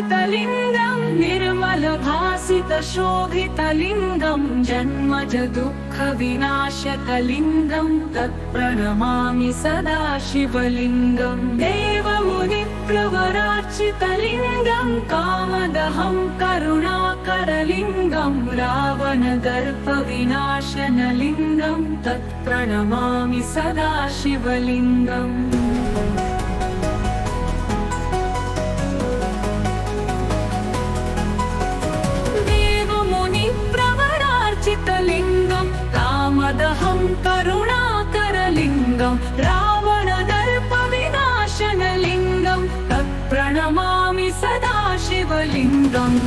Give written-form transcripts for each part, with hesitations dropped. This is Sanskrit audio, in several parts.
प्रकाशमानसलिङ्गं निर्मलभासितशोभितलिङ्गं जन्मज दुःखविनाशकलिङ्गं तत्प्रणमामि सदा शिवलिङ्गं देवमुनिप्रवरार्चितलिङ्गं कामदहं करुणाकरलिङ्गं रावणदर्पविनाशनलिङ्गं तत्प्रणमामि सदा शिवलिङ्गम् देवमुनिप्रवरार्चितलिङ्गं कामदहं करुणाकरलिङ्गं रावणदर्पविनाशनलिङ्गं तत्प्रणमामि सदा शिवलिङ्गम्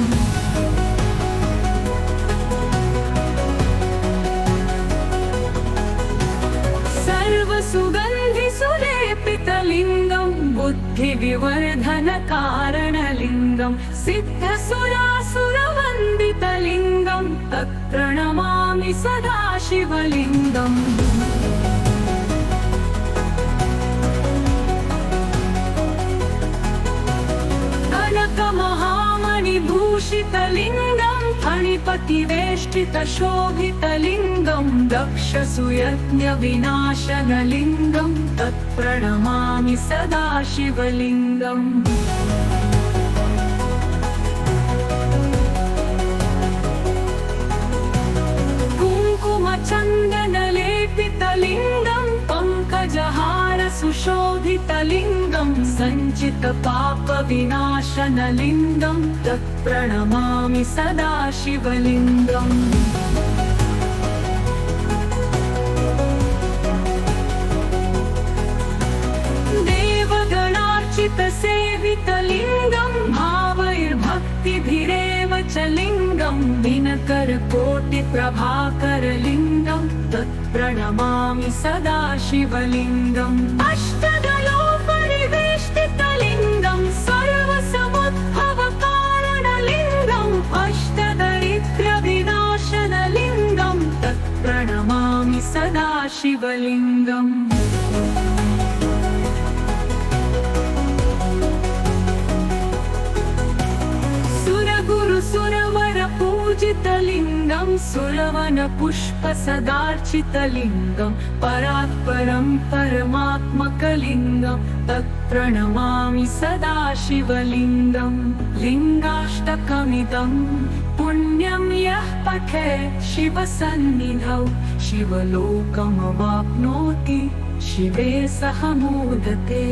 सर्वसुगन्धिसुलेपितलिङ्गं बुद्धिविवर्धनकारणलिङ्गं सिद्धसुरासुरवन्दितलिङ्गं तत्प्रणमामि सदा शिवलिङ्गम् कनकमहामणिभूषितलिङ्गं फणिपतिवेष्टितशोभितलिङ्गं दक्षसुयज्ञविनाशनलिङ्गं तत्प्रणमामि सदा शिवलिङ्गम् कुङ्कुमचन्दनलेपितलिङ्गं पङ्कजहारसुशोभितलिङ्गं सञ्चितपापविनाशनलिङ्गं तत्प्रणमामि सदा शिवलिङ्गम् देवगणार्चितसेवितलिङ्गं भावैर्भक्तिभिरेव च लिङ्गं दिनकरकोटिप्रभाकरलिङ्गं तत्प्रणमामि सदा शिवलिङ्गम् अष्टदलोपरिवेष्टितलिङ्गं सर्वसमुद्भवकारणलिङ्गम् अष्टदरिद्रविनाशनलिङ्गं तत्प्रणमामि सदा शिवलिङ्गम् सुरवरपूजितलिङ्गं सुरवनपुष्पसदार्चितलिङ्गं परात्परं परमात्मकलिङ्गं तत्प्रणमामि सदा शिवलिङ्गं लिङ्गाष्टकमिदं पुण्यं यः पठेत् शिवसन्निधौ शिवलोकमवाप्नोति शिवे सह मोदते।